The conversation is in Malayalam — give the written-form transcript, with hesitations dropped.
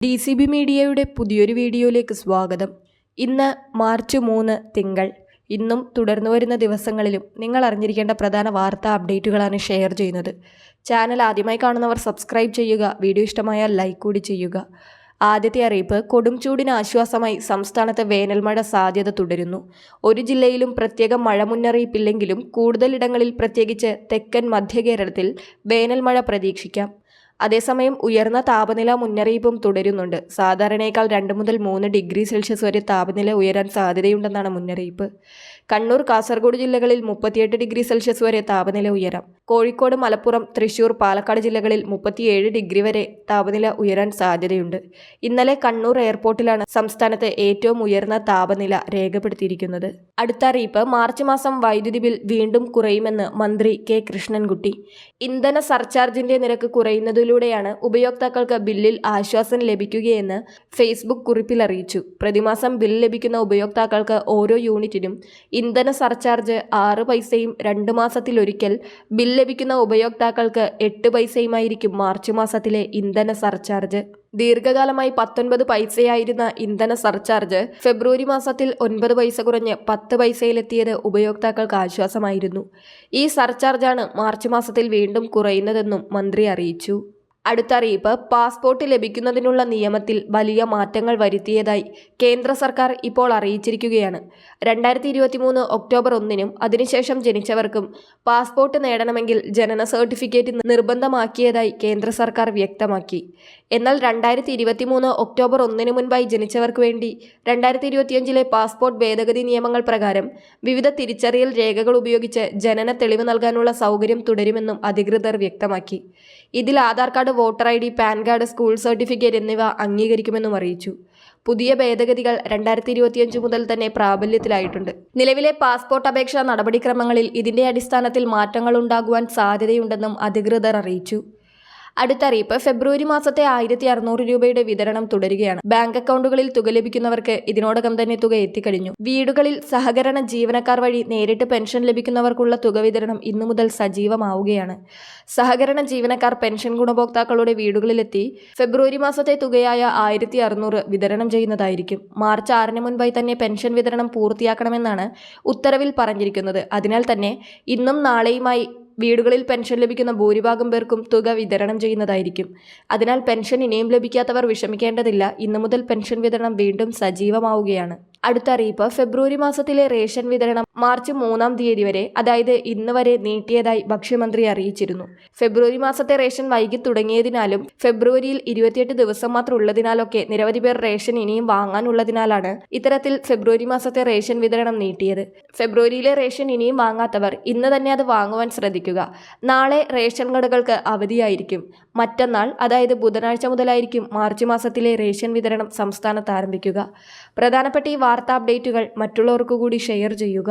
DCB മീഡിയയുടെ പുതിയൊരു വീഡിയോയിലേക്ക് സ്വാഗതം. ഇന്ന് മാർച്ച് 3 തിങ്കൾ. ഇന്നും തുടർന്നു വരുന്ന ദിവസങ്ങളിലും നിങ്ങൾ അറിഞ്ഞിരിക്കേണ്ട പ്രധാന വാർത്താ അപ്ഡേറ്റുകളാണ് ഷെയർ ചെയ്യുന്നത്. ചാനൽ ആദ്യമായി കാണുന്നവർ സബ്സ്ക്രൈബ് ചെയ്യുക. വീഡിയോ ഇഷ്ടമായാൽ ലൈക്ക് കൂടി ചെയ്യുക. ആദ്യത്തെ അറിയിപ്പ്, കൊടും ചൂടിന് ആശ്വാസമായി സംസ്ഥാനത്ത് വേനൽമഴ സാധ്യത തുടരുന്നു. ഒരു ജില്ലയിലും പ്രത്യേക മഴ മുന്നറിയിപ്പില്ലെങ്കിലും കൂടുതലിടങ്ങളിൽ പ്രത്യേകിച്ച് തെക്കൻ മധ്യ കേരളത്തിൽ വേനൽമഴ പ്രതീക്ഷിക്കാം. അതേസമയം ഉയർന്ന താപനില മുന്നറിയിപ്പും തുടരുന്നുണ്ട്. സാധാരണയേക്കാൾ 2 മുതൽ 3 ഡിഗ്രി സെൽഷ്യസ് വരെ താപനില ഉയരാൻ സാധ്യതയുണ്ടെന്നാണ് മുന്നറിയിപ്പ്. കണ്ണൂർ, കാസർഗോഡ് ജില്ലകളിൽ 38 ഡിഗ്രി സെൽഷ്യസ് വരെ താപനില ഉയരാം. കോഴിക്കോട്, മലപ്പുറം, തൃശൂർ, പാലക്കാട് ജില്ലകളിൽ 37 ഡിഗ്രി വരെ താപനില ഉയരാൻ സാധ്യതയുണ്ട്. ഇന്നലെ കണ്ണൂർ എയർപോർട്ടിലാണ് സംസ്ഥാനത്ത് ഏറ്റവും ഉയർന്ന താപനില രേഖപ്പെടുത്തിയിരിക്കുന്നത്. അടുത്ത അറിയിപ്പ്, മാർച്ച് മാസം വൈദ്യുതി ബിൽ വീണ്ടും കുറയുമെന്ന് മന്ത്രി കെ കൃഷ്ണൻകുട്ടി. ഇന്ധന സർചാർജിന്റെ നിരക്ക് കുറയുന്നതിലൂടെയാണ് ഉപയോക്താക്കൾക്ക് ബില്ലിൽ ആശ്വാസം ലഭിക്കുകയെന്ന് ഫേസ്ബുക്ക് കുറിപ്പിൽ അറിയിച്ചു. പ്രതിമാസം ബിൽ ലഭിക്കുന്ന ഉപയോക്താക്കൾക്ക് ഓരോ യൂണിറ്റിനും ഇന്ധന സർചാർജ് 6 പൈസയും 2 മാസത്തിലൊരിക്കൽ ബിൽ ലഭിക്കുന്ന ഉപയോക്താക്കൾക്ക് 8 പൈസയുമായിരിക്കും മാർച്ച് മാസത്തിലെ ഇന്ധന സർചാർജ്. ദീർഘകാലമായി 19 പൈസയായിരുന്ന ഇന്ധന സർചാർജ് ഫെബ്രുവരി മാസത്തിൽ 9 പൈസ കുറഞ്ഞ് 10 പൈസയിലെത്തിയത് ഉപയോക്താക്കൾക്ക് ആശ്വാസമായിരുന്നു. ഈ സർചാർജാണ് മാർച്ച് മാസത്തിൽ വീണ്ടും കുറയുന്നതെന്നും മന്ത്രി അറിയിച്ചു. അടുത്ത അറിയിപ്പ്, പാസ്പോർട്ട് ലഭിക്കുന്നതിനുള്ള നിയമത്തിൽ വലിയ മാറ്റങ്ങൾ വരുത്തിയതായി കേന്ദ്ര സർക്കാർ ഇപ്പോൾ അറിയിച്ചിരിക്കുകയാണ്. 2023 ഒക്ടോബർ 1-നും അതിനുശേഷം ജനിച്ചവർക്കും പാസ്പോർട്ട് നേടണമെങ്കിൽ ജനന സർട്ടിഫിക്കറ്റ് നിർബന്ധമാക്കിയതായി കേന്ദ്ര സർക്കാർ വ്യക്തമാക്കി. എന്നാൽ 2023 ഒക്ടോബർ 1-ന് മുൻപായി ജനിച്ചവർക്ക് വേണ്ടി 2025 പാസ്പോർട്ട് ഭേദഗതി നിയമങ്ങൾ പ്രകാരം വിവിധ തിരിച്ചറിയൽ രേഖകൾ ഉപയോഗിച്ച് ജനന തെളിവ് നൽകാനുള്ള സൗകര്യം തുടരുമെന്നും അധികൃതർ വ്യക്തമാക്കി. ഇതിൽ Aadhaar card, voter ID, pan card, school certificate എന്നിവ അംഗീകരിക്കുമെന്നും അറിയിച്ചു. പുതിയ ഭേദഗതികൾ 2025 മുതൽ തന്നെ പ്രാബല്യത്തിലായിട്ടുണ്ട്. നിലവിലെ പാസ്പോർട്ട് അപേക്ഷാ നടപടിക്രമങ്ങളിൽ ഇതിന്റെ അടിസ്ഥാനത്തിൽ മാറ്റങ്ങൾ ഉണ്ടാകുവാൻ സാധ്യതയുണ്ടെന്നും അധികൃതർ അറിയിച്ചു. അടുത്ത അറിയിപ്പ്, ഫെബ്രുവരി മാസത്തെ 1600 രൂപയുടെ വിതരണം തുടരുകയാണ്. ബാങ്ക് അക്കൗണ്ടുകളിൽ തുക ലഭിക്കുന്നവർക്ക് ഇതിനോടകം തന്നെ തുക എത്തിക്കഴിഞ്ഞു. വീടുകളിൽ സഹകരണ ജീവനക്കാർ വഴി നേരിട്ട് പെൻഷൻ ലഭിക്കുന്നവർക്കുള്ള തുക വിതരണം ഇന്നു മുതൽ സജീവമാവുകയാണ്. സഹകരണ ജീവനക്കാർ പെൻഷൻ ഗുണഭോക്താക്കളുടെ വീടുകളിലെത്തി ഫെബ്രുവരി മാസത്തെ തുകയായ 1600 വിതരണം ചെയ്യുന്നതായിരിക്കും. മാർച്ച് 6-ന് മുൻപായി തന്നെ പെൻഷൻ വിതരണം പൂർത്തിയാക്കണമെന്നാണ് ഉത്തരവിൽ പറഞ്ഞിരിക്കുന്നത്. അതിനാൽ തന്നെ ഇന്നും നാളെയുമായി വീടുകളിൽ പെൻഷൻ ലഭിക്കുന്ന ഭൂരിഭാഗം പേർക്കും തുക വിതരണം ചെയ്യുന്നതായിരിക്കും. അതിനാൽ പെൻഷൻ ഇനിയും ലഭിക്കാത്തവർ വിഷമിക്കേണ്ടതില്ല. ഇന്നു മുതൽ പെൻഷൻ വിതരണം വീണ്ടും സജീവമാവുകയാണ്. അടുത്ത അറിയിപ്പ്, ഫെബ്രുവരി മാസത്തിലെ റേഷൻ വിതരണം മാർച്ച് 3-ാം തീയതി വരെ, അതായത് ഇന്ന് വരെ നീട്ടിയതായി ഭക്ഷ്യമന്ത്രി അറിയിച്ചിരുന്നു. ഫെബ്രുവരി മാസത്തെ റേഷൻ വൈകി തുടങ്ങിയതിനാലും ഫെബ്രുവരിയിൽ 28 ദിവസം മാത്രം ഉള്ളതിനാലൊക്കെ നിരവധി പേർ റേഷൻ ഇനിയും വാങ്ങാനുള്ളതിനാലാണ് ഇത്തരത്തിൽ ഫെബ്രുവരി മാസത്തെ റേഷൻ വിതരണം നീട്ടിയത്. ഫെബ്രുവരിയിലെ റേഷൻ ഇനിയും വാങ്ങാത്തവർ ഇന്ന് തന്നെ അത് വാങ്ങുവാൻ ശ്രദ്ധിക്കുക. നാളെ റേഷൻ കടകൾക്ക് അവധിയായിരിക്കും. മറ്റന്നാൾ, അതായത് ബുധനാഴ്ച മുതലായിരിക്കും മാർച്ച് മാസത്തിലെ റേഷൻ വിതരണം സംസ്ഥാനത്ത് ആരംഭിക്കുക. പ്രധാനപ്പെട്ട ഈ വാർത്താ അപ്ഡേറ്റുകൾ മറ്റുള്ളവർക്ക് കൂടി ഷെയർ ചെയ്യുക.